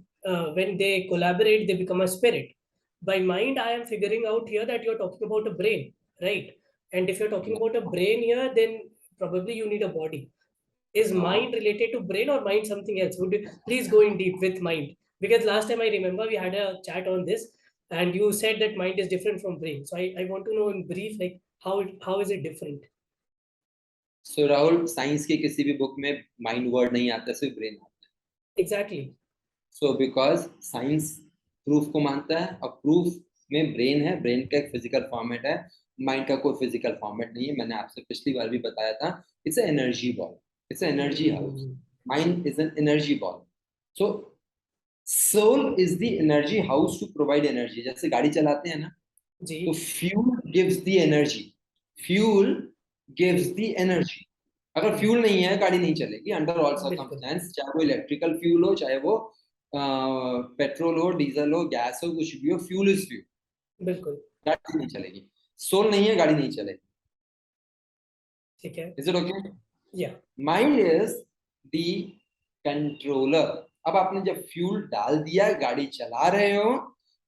Speaker 1: when they collaborate they become a spirit. By mind I am figuring out here that you're talking about a brain, right? And if you're talking about a brain here, then probably you need a body. Is mind related to brain or mind something else? Would you please go in deep with mind? Because last time I remember we had a chat on this, and you said that mind is different from brain. So I want to know in brief, like how is it different?
Speaker 2: So Rahul, science की किसी भी book में mind word नहीं आता, सिर्फ brain आता है।
Speaker 1: Exactly.
Speaker 2: So because science proof को मानता है, और प्रूफ में ब्रेन है, ब्रेन का एक फिजिकल फॉर्मेट है, माइंड का कोई फिजिकल फॉर्मेट नहीं है। मैंने आपसे पिछली बार भी बताया था, it's energy ball, it's energy house.
Speaker 1: Hmm.
Speaker 2: Mind is an energy ball. So soul is the energy house to provide energy. जैसे गाड़ी चलाते हैं ना,
Speaker 1: जी,
Speaker 2: तो fuel gives the energy, fuel gives the energy. अगर फ्यूल नहीं है गाड़ी नहीं चलेगी अंडर ऑल
Speaker 1: बिल्कुल
Speaker 2: सर्कमस्टेंस, चाहे वो इलेक्ट्रिकल फ्यूल हो, चाहे वो पेट्रोल हो, डीजल हो, गैस हो, कुछ भी हो, फ्यूल इज फ्यूल,
Speaker 1: बिल्कुल।
Speaker 2: गाड़ी नहीं चलेगी। सोल नहीं है गाड़ी नहीं चलेगी।
Speaker 1: ठीक है।
Speaker 2: Is it okay?
Speaker 1: या
Speaker 2: माइंड इज द कंट्रोलर। अब आपने जब फ्यूल डाल दिया, गाड़ी चला रहे हो,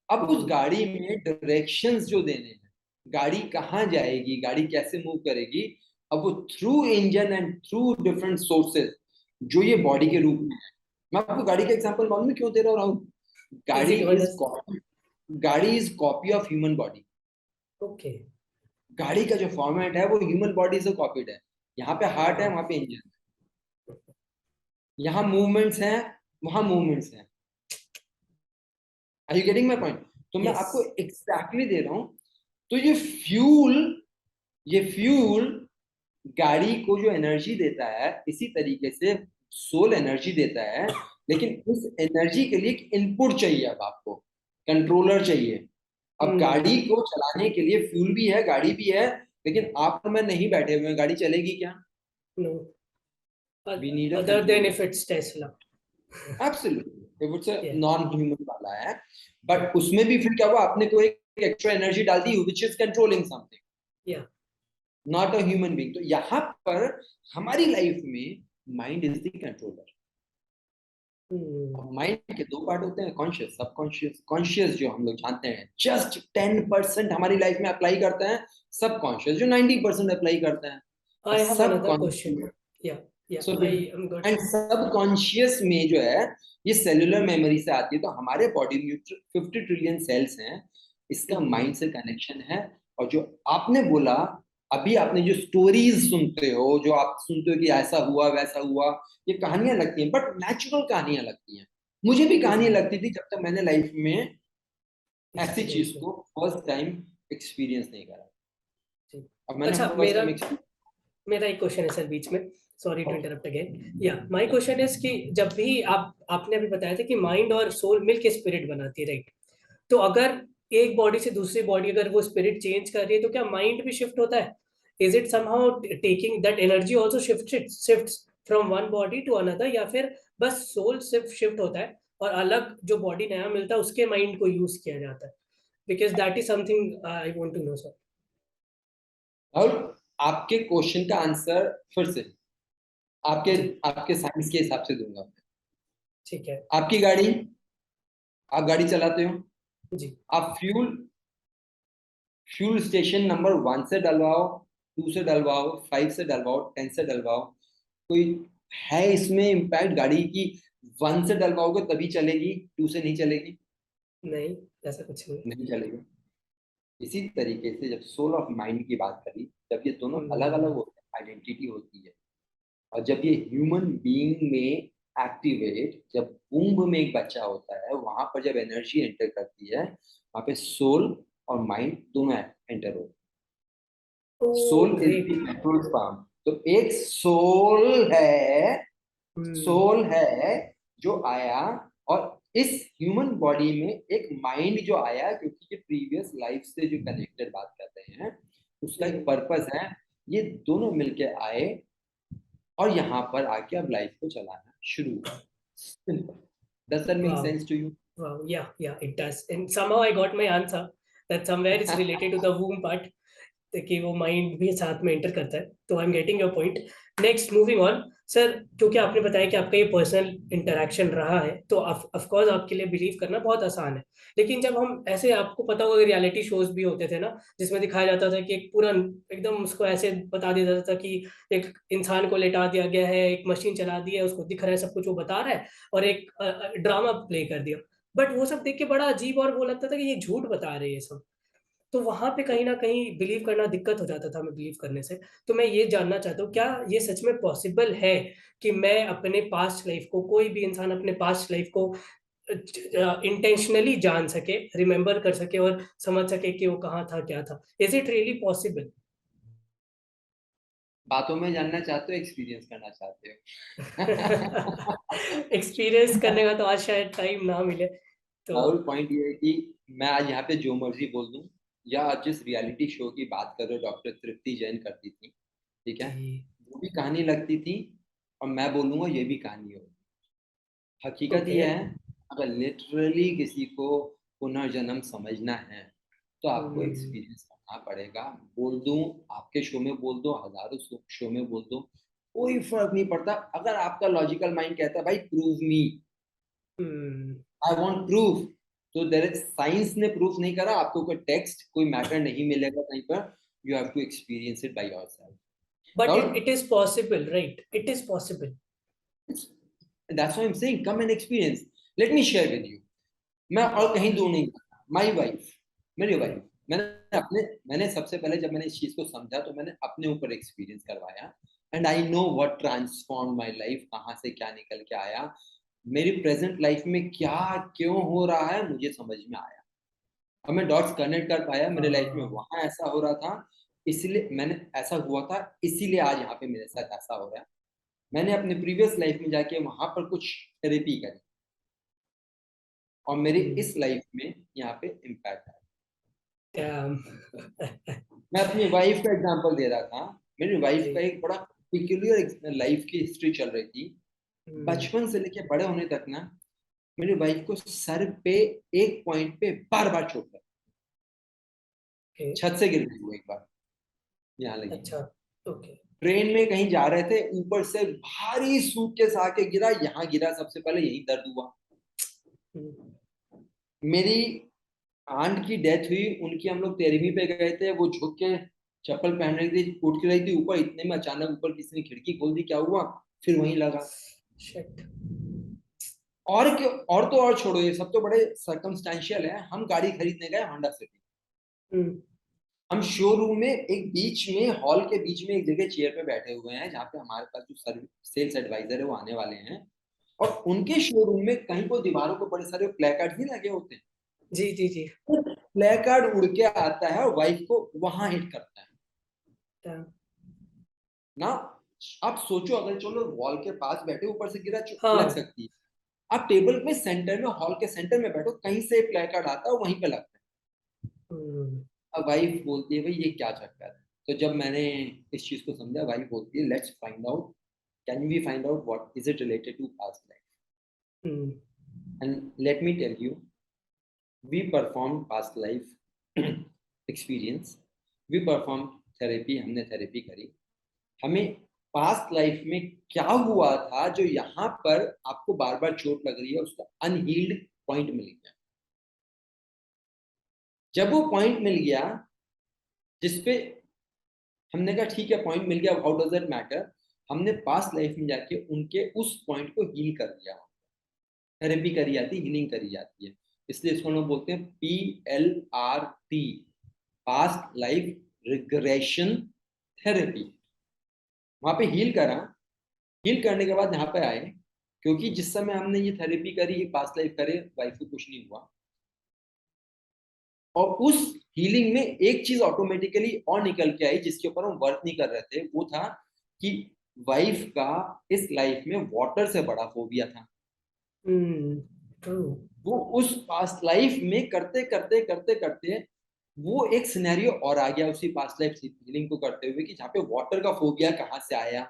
Speaker 2: अब उस गाड़ी में डायरेक्शंस जो देने हैं, गाड़ी कहाँ जाएगी, गाड़ी कैसे मूव करेगी, अब वो through engine and through different sources जो ये बॉडी के रूप में है। मैं आपको गाड़ी का एग्जांपल मालूम है क्यों दे रहा हूँ? गाड़ी
Speaker 1: easy to
Speaker 2: is
Speaker 1: understand.
Speaker 2: Copy, गाड़ी is copy of human body.
Speaker 1: Okay.
Speaker 2: गाड़ी का जो फॉर्मेट है वो ह्यूमन बॉडी से कॉपीड है। यहाँ पे हार्ट है, वहां पे इंजन है, यहाँ मूवमेंट्स हैं, वहां मूवमेंट्स हैं। Are you getting my point? तो मैं
Speaker 1: यस।
Speaker 2: आपको एग्जैक्टली दे रहा हूं। तो ये फ्यूल गाड़ी को जो एनर्जी देता है, इसी तरीके से सोल एनर्जी देता है। लेकिन उस एनर्जी के लिए एक इनपुट चाहिए, अब आपको कंट्रोलर चाहिए। अब गाड़ी को चलाने के लिए फ्यूल भी है, गाड़ी भी है, लेकिन आप और मैं नहीं बैठे हुए हैं, गाड़ी चलेगी क्या?
Speaker 1: No,
Speaker 2: we need a
Speaker 1: other than
Speaker 2: controller.
Speaker 1: if it's Tesla.
Speaker 2: Absolutely, वो
Speaker 1: Yeah.
Speaker 2: नॉन ह्यूमन वाला है।
Speaker 1: Yeah.
Speaker 2: बट उसमें भी फिर क्या हुआ, आपने कोई एक एक्स्ट्रा एनर्जी डाल दी which is controlling something,
Speaker 1: Yeah.
Speaker 2: Not a human being. तो यहाँ पर हमारी लाइफ में mind is the controller. Mind के दो पार्ट होते हैं, कॉन्शियस, सबकॉन्शियस। कॉन्शियस जो हम लोग जानते हैं जस्ट 10% हमारी लाइफ में अप्लाई करते हैं, सबकॉन्शियस जो 90% अप्लाई करते हैं। और
Speaker 1: I have another question.
Speaker 2: Subconscious,
Speaker 1: Yeah. Yeah.
Speaker 2: So
Speaker 1: I am good.
Speaker 2: And subconscious में जो है, ये सेलुलर मेमोरी से आती है। तो हमारे बॉडी में 50 ट्रिलियन सेल्स हैं, इसका माइंड से कनेक्शन है। और जो आपने बोला, अभी आपने जो स्टोरीज सुनते हो, जो आप सुनते हो कि ऐसा हुआ वैसा हुआ, ये कहानियां लगती हैं, बट नेचुरल कहानियां लगती हैं। मुझे भी कहानियां
Speaker 1: जी,
Speaker 2: लगती थी जब तक मैंने लाइफ में ऐसी चीज
Speaker 1: एक्सपीरियंस में।
Speaker 2: को फर्स्ट टाइम एक्सपीरियंस नहीं करा।
Speaker 1: जी।
Speaker 2: अब मैंने
Speaker 1: अच्छा,
Speaker 2: फर्स्ट
Speaker 1: मेरा
Speaker 2: टाइम एक्सपीरियंस।
Speaker 1: मेरा एक क्वेश्चन है सर बीच में, सॉरी टू इंटरप्ट अगेन। या माय क्वेश्चन इज कि जब भी आपने अभी बताया था कि माइंड और सोल मिलके स्पिरिट बनाती है, राइट? तो अगर एक बॉडी से दूसरी बॉडी अगर वो स्पिरिट चेंज कर रही है, तो क्या माइंड भी शिफ्ट होता है? Is it somehow taking that energy also shifts from one body to another, या फिर बस सोल सिर्फ शिफ्ट होता है और अलग जो बॉडी नया मिलता है उसके माइंड को यूज किया जाता है? Because that is something I want to know sir.
Speaker 2: और आपके क्वेश्चन का आंसर फिर से आपके
Speaker 1: जी,
Speaker 2: आपके साइंस के हिसाब से दूंगा।
Speaker 1: ठीक है।
Speaker 2: आपकी गाड़ी, आप गाड़ी चलाते हो,
Speaker 1: जी,
Speaker 2: आप फ्यूल फ्यूल स्टेशन नंबर 1 से डलवाओ, 2 से डलवाओ, 5 से डलवाओ, 10 से डलवाओ, कोई है इसमें इम्पैक्ट गाड़ी की? 1 से डलवाओगे तभी चलेगी, 2 से नहीं चलेगी।
Speaker 1: नहीं, ऐसा कुछ नहीं।
Speaker 2: नहीं चलेगा। इसी तरीके से जब सोल और माइंड की बात करी, जब ये दोनों अलग अलग
Speaker 1: हम्म,
Speaker 2: होते हैं, आइडेंटिटी होती है। और जब ये ह्यूमन बीइंग में एक्टिवेट, जब वूम्ब में एक बच्चा होता है, वहां पर जब एनर्जी एंटर करती है, वहां पे सोल और माइंड दोनों एंटर होते
Speaker 1: ओ
Speaker 2: हैं। Soul is the
Speaker 1: great.
Speaker 2: Petrol pump. तो एक सोल है,
Speaker 1: हम्म,
Speaker 2: सोल है जो आया, और इस ह्यूमन बॉडी में एक माइंड जो आया, क्योंकि ये प्रीवियस लाइफ से जो कनेक्टेड बात करते हैं, उसका एक
Speaker 1: हम्म,
Speaker 2: पर्पस है। ये दोनों मिलके आए और यहाँ पर आके अब लाइफ को चलाना शुरू हुआ। Simple. Does that make
Speaker 1: wow,
Speaker 2: sense to you?
Speaker 1: wow, yeah, it does, and somehow I got my answer that somewhere it's related to the womb part, कि वो माइंड भी साथ में एंटर करता है, तो I am getting your point. Next, moving on sir, क्योंकि आपने बताया कि आपका ये पर्सनल इंटरेक्शन रहा है, तो ऑफ कोर्स आपके लिए बिलीव करना बहुत आसान है। लेकिन जब हम ऐसे, आपको पता होगा रियलिटी शोज भी होते थे ना, जिसमें दिखाया जाता था कि एक पूरा एकदम उसको ऐसे बता दिया जाता था कि एक इंसान को लेटा दिया गया है, एक मशीन चला दी है, उसको दिख रहा है सब कुछ, वो बता रहा है, और एक ड्रामा प्ले कर दिया। बट वो सब देख के बड़ा अजीब, और वो लगता था कि ये झूठ बता रहे हैं ये सब। तो वहां पे कहीं ना कहीं बिलीव करना दिक्कत हो जाता था, मैं बिलीव करने से। तो मैं ये जानना चाहता हूँ, क्या ये सच में पॉसिबल है कि मैं अपने पास्ट लाइफ को, कोई भी इंसान अपने पास्ट लाइफ को इंटेंशनली जान सके, रिमेम्बर कर सके और समझ सके कि वो कहाँ था, क्या था? Is it really possible?
Speaker 2: बातों में जानना चाहते हो, एक्सपीरियंस करना चाहते हो?
Speaker 1: एक्सपीरियंस करने का तो आज शायद टाइम ना मिले, तो
Speaker 2: राहुल, पॉइंट ये है कि मैं आज यहाँ पे जो मर्जी बोल दूं, या आज जिस रियलिटी शो की बात कर रहे हो, डॉक्टर तृप्ति जैन करती थी, ठीक है,
Speaker 1: जी,
Speaker 2: वो भी कहानी लगती थी, और मैं बोलूंगा ये भी कहानी हो। हकीकत
Speaker 1: ओके।
Speaker 2: ये है, अगर लिटरली किसी को पुनर्जन्म समझना है, तो आपको
Speaker 1: हम्म,
Speaker 2: एक्सपीरियंस करना पड़ेगा। बोल दूं, आपके शो में बोल दो, हजारों शो में बोल दो, कोई फर्क नहीं पड़ता। अगर आपका लॉजिकल माइंड कहता है भाई prove me,
Speaker 1: hmm,
Speaker 2: I want proof, तो देयर इज, साइंस ने प्रूफ नहीं करा, आपको कोई टेक्स्ट, कोई मैटर नहीं मिलेगा कहीं पर। You have to experience it by yourself.
Speaker 1: But
Speaker 2: Rahul,
Speaker 1: it is possible, right? It is possible.
Speaker 2: That's why I am saying come and experience. Let me share with you. मैं और कहीं दूर नहीं जाता। माई वाइफ, मेरी वाइफ, मैंने सबसे पहले जब मैंने इस चीज को समझा, तो मैंने अपने ऊपर एक्सपीरियंस करवाया। And I know what transform my life, कहाँ से क्या निकल के आया, मेरी प्रेजेंट लाइफ में क्या क्यों हो रहा है, मुझे समझ में आया। और मैं डॉट्स कनेक्ट कर पाया, मेरे लाइफ में
Speaker 1: हाँ,
Speaker 2: वहां ऐसा हो रहा था, इसीलिए मैंने ऐसा हुआ था, इसीलिए आज यहाँ पे मेरे साथ ऐसा हो रहा है। मैंने अपने प्रीवियस लाइफ में जाके वहां पर कुछ थेरेपी करी, और मेरी
Speaker 1: हम्म,
Speaker 2: इस लाइफ में यहाँ पे इम्पैक्ट आया।
Speaker 1: damn।
Speaker 2: मैं अपनी वाइफ का एग्जांपल दे रहा था। मेरी वाइफ का
Speaker 1: जी,
Speaker 2: एक बड़ा पिक्यूलियर लाइफ की हिस्ट्री चल रही थी।
Speaker 1: हम्म,
Speaker 2: बचपन से लेके बड़े होने तक ना, मेरी वाइफ को सर पे एक पॉइंट पे बार बार चोट लगी।
Speaker 1: ओके,
Speaker 2: छत से गिर गई वो एक बार, यहाँ लगी।
Speaker 1: अच्छा, ओके,
Speaker 2: ट्रेन में कहीं जा रहे थे, ऊपर से भारी सूटकेस आके गिरा, यहाँ गिरा, सबसे पहले यही दर्द हुआ।
Speaker 1: हम्म,
Speaker 2: मेरी आंट की डेथ हुई, उनकी हम लोग 13वीं पे गए थे, वो झुक के चप्पल पहन रही थी, उठ के रही थी ऊपर, इतने में अचानक ऊपर किसी ने खिड़की खोल दी, क्या हुआ, फिर वहीं लगा।
Speaker 1: शिट,
Speaker 2: और क्यों, और तो और छोड़ो, ये सब तो बड़े सर्कमस्टेंशियल है। हम गाड़ी खरीदने गए होंडा सिटी।
Speaker 1: हम्म,
Speaker 2: हम शोरूम में एक बीच में, हॉल के बीच में एक जगह चेयर पे बैठे हुए हैं, जहाँ पे हमारे पास जो सेल्स एडवाइजर है वो आने वाले हैं। और उनके शोरूम में कहीं को दीवारों को बड़े सारे प्लेकार्ड नहीं लगे होते हैं,
Speaker 1: जी, जी, जी,
Speaker 2: प्लेकार्ड उड़ के आता है और वाइफ को वहां हिट करता है
Speaker 1: damn,
Speaker 2: ना। आप सोचो, अगर चलो वॉल के पास बैठे, ऊपर से गिरा, लग
Speaker 1: हाँ,
Speaker 2: सकती है। आप टेबल में सेंटर में, हॉल के सेंटर में बैठो, कहीं से प्लेकार्ड आता है, वहीं पे लगता है।
Speaker 1: हम्म,
Speaker 2: अब वाइफ बोलती है भाई ये क्या चक्कर है। तो जब मैंने इस चीज को समझा, वाइफ बोलती है let's find out, can we find out what is it related to past life.
Speaker 1: Hmm,
Speaker 2: and let me tell you, we perform past life experience, we perform therapy, हमने थेरेपी करी। हमें पास्ट लाइफ में क्या हुआ था जो यहाँ पर आपको बार बार चोट लग रही है, उसका अनहील्ड पॉइंट मिल गया। जब वो पॉइंट मिल गया, जिसपे हमने कहा ठीक है पॉइंट मिल गया, हाउ डज इट मैटर, हमने पास्ट लाइफ में जाके उनके उस पॉइंट को हील कर दिया। थेरेपी करी जाती है, हीलिंग करी जाती है। इसलिए इसको हम लोग बोलते हैं PLRT, past life regression therapy. वहां पे हील करा, हील करने के बाद यहाँ पे आए, क्योंकि जिस समय हमने ये थेरेपी करी, पास्ट लाइफ करे, वाइफ को कुछ नहीं हुआ, और उस हीलिंग में एक चीज ऑटोमेटिकली और निकल के आई जिसके ऊपर हम वर्क नहीं कर रहे थे, वो था कि वाइफ का इस लाइफ में वाटर से बड़ा फोबिया था।
Speaker 1: ट्रू।
Speaker 2: वो उस पास्ट लाइफ में करते करते करते करते वो एक सिनेरियो और आ गया उसी पास्ट लाइफ हीलिंग को करते हुए, कि जहाँ पे वाटर का फोबिया कहाँ से आया।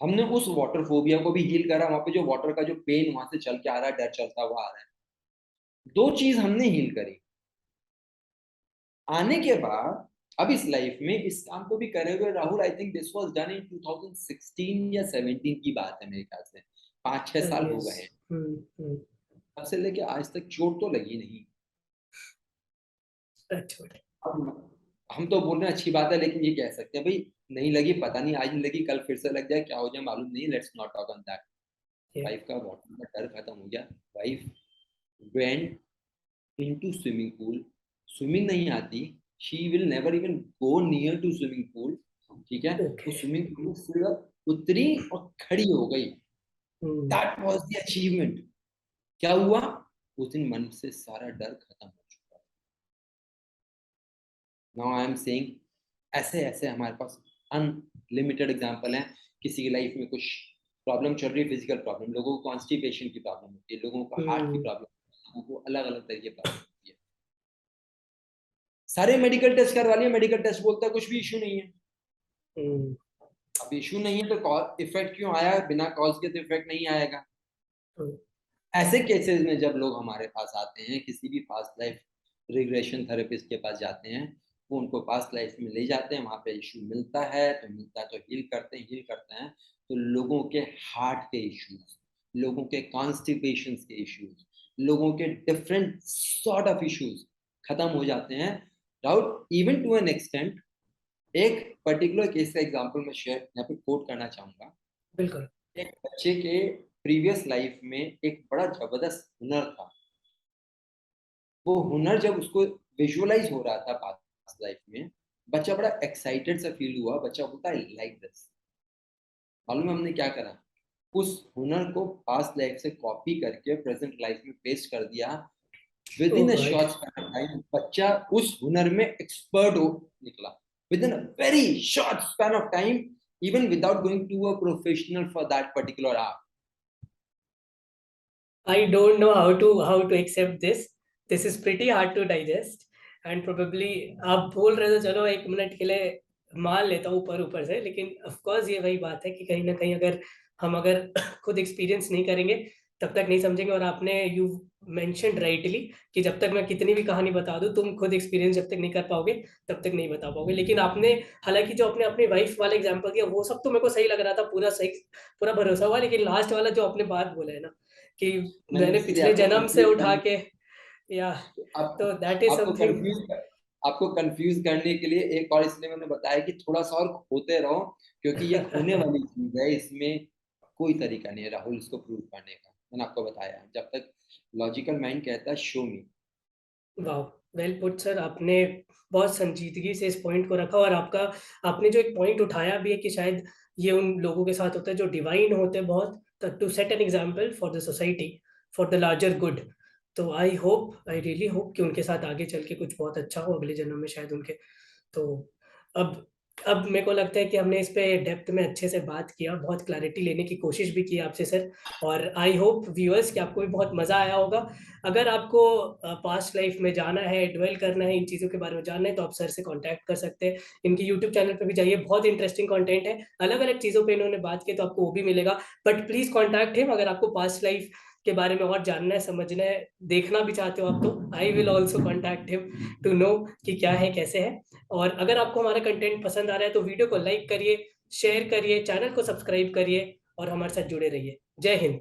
Speaker 2: हमने उस वाटर फोबिया को भी हील करा, वहां पे जो वाटर का जो पेन वहां से चल के आ रहा है, डर चलता हुआ आ रहा है, दो चीज हमने हील करी। आने के बाद अब इस लाइफ में इस काम को भी करे हुए Rahul, I think this was done in 2016 या 17 की बात है मेरे ख्याल से, 5-6 साल हो
Speaker 1: यस।
Speaker 2: गए हैं। तब से लेके आज तक चोट तो लगी नहीं। अब हम तो बोल रहे हैं अच्छी बात है, लेकिन ये कह सकते हैं भाई नहीं लगी, पता नहीं आज नहीं लगी कल फिर से लग जाए, क्या हो जाए मालूम नहीं, let's not talk on that. Wife का वाटर का डर खत्म हो गया। Wife went into swimming pool, swimming नहीं आती, she will never even go near to swimming pool, ठीक है। वो स्विमिंग पूल से उतरी और खड़ी हो गई, दैट वाज द अचीवमेंट। क्या हुआ उस दिन, मन से सारा डर खत्म हो चुका। नाउ आई एम सेइंग, ऐसे ऐसे हमारे पास अनलिमिटेड एग्जांपल हैं। किसी की लाइफ में कुछ प्रॉब्लम चल रही है, फिजिकल प्रॉब्लम, लोगों को कॉन्स्टिपेशन की प्रॉब्लम होती है, लोगों को हार्ट की प्रॉब्लम, लोगों को अलग अलग तरीके की प्रॉब्लम होती है। सारे मेडिकल टेस्ट करवा लिए, मेडिकल टेस्ट बोलता है कुछ भी इशू नहीं है। अब इशू नहीं है तो कॉज इफेक्ट क्यों आया, बिना कॉज के तो इफेक्ट नहीं आएगा। ऐसे केसेस में जब लोग हमारे पास आते हैं, किसी भी पास्ट लाइफ रिग्रेशन थेरेपिस्ट के पास जाते हैं, वो उनको पास्ट लाइफ में ले जाते हैं, वहां पे इशू मिलता है तो हील करते हैं। तो लोगों के हार्ट के इश्यूज, लोगों के कॉन्स्टिपेशन के इश्यूज, लोगों के डिफरेंट सॉर्ट ऑफ इश्यूज खत्म हो जाते हैं। Doubt even to an extent, एक पर्टिकुलर केस का एग्जांपल मैं शेयर यहाँ पे कोट करना चाहूंगा।
Speaker 1: बिल्कुल।
Speaker 2: एक बच्चे के प्रीवियस लाइफ में एक बड़ा जबरदस्त हुनर था। वो हुनर जब उसको विजुअलाइज हो रहा था पास्ट लाइफ में, बच्चा बड़ा एक्साइटेड सा फील हुआ। बच्चा बोलता है लाइक दिस। मालूम है हमने क्या करा, उस हुनर को पास्ट लाइफ से कॉपी करके प्रेजेंट लाइफ में पेस्ट कर दिया। With in a short span of time बच्चा उस हुनर में एक्सपर्ट हो निकला, with in a very short span of time, even without going to a professional for that particular art.
Speaker 1: I don't know how to accept this. This is pretty hard to digest and probably आप बोल रहे हो तो चलो एक minute के लिए मान लेता हूँ ऊपर ऊपर से, लेकिन ऑफ कोर्स ये वही बात है कि कहीं ना कहीं अगर खुद एक्सपीरियंस नहीं करेंगे तब तक नहीं समझेंगे। और आपने यू मेंशनड राइटली कि जब तक मैं कितनी भी कहानी बता दूं, तुम खुद एक्सपीरियंस जब तक नहीं कर पाओगे तब तक नहीं बता पाओगे। लेकिन आपने हालांकि जो अपने अपनी वाइफ वाला एग्जांपल दिया वो सब तो मेरे को सही लग रहा था, पूरा सही, पूरा भरोसा हुआ। लेकिन लास्ट वाला जो आपने बात बोला है ना कि
Speaker 2: मैंने
Speaker 1: मैंने
Speaker 2: इसलिए
Speaker 1: पिछले जन्म से उठा के, या
Speaker 2: आप,
Speaker 1: तो दैट इज समथिंग।
Speaker 2: आपको कंफ्यूज करने के लिए एक और इसलिए मैंने बताया कि थोड़ा सा और खोते रहो, क्योंकि ये खोने वाली चीज है, इसमें कोई तरीका नहीं है राहुल इसको प्रूव करने का। मैंने आपको बताया जब तक लॉजिकल माइंड कहता है शो मी।
Speaker 1: वाह, वेल पुट सर। आपने बहुत संजीदगी से इस पॉइंट को रखा, और आपने जो एक पॉइंट उठाया भी है कि शायद ये उन लोगों के साथ होता है जो डिवाइन होते हैं बहुत, to set an example for the society, for the larger good. तो आई रियली होप कि उनके साथ आगे चल के कुछ बहुत अच्छा हो अगले जन्म में शायद उनके। तो अब अब मेरे को लगता है कि हमने इस पे डेप्थ में अच्छे से बात किया, बहुत क्लैरिटी लेने की कोशिश भी की आपसे सर। और आई होप व्यूअर्स कि आपको भी बहुत मजा आया होगा। अगर आपको पास्ट लाइफ में जाना है, ड्वेल करना है, इन चीज़ों के बारे में जानना है, तो आप सर से कांटेक्ट कर सकते हैं। इनकी यूट्यूब चैनल पे भी जाइए, बहुत इंटरेस्टिंग कंटेंट है, अलग अलग चीज़ों पे इन्होंने बात की, तो आपको वो भी मिलेगा। बट प्लीज़ कॉन्टैक्ट हिम अगर आपको पास्ट लाइफ के बारे में और जानना है, समझना है, देखना भी चाहते हो आप, तो I will also contact him to know कि क्या है कैसे है। और अगर आपको हमारा कंटेंट पसंद आ रहा है तो वीडियो को लाइक करिए, शेयर करिए, चैनल को सब्सक्राइब करिए और हमारे साथ जुड़े रहिए। जय हिंद।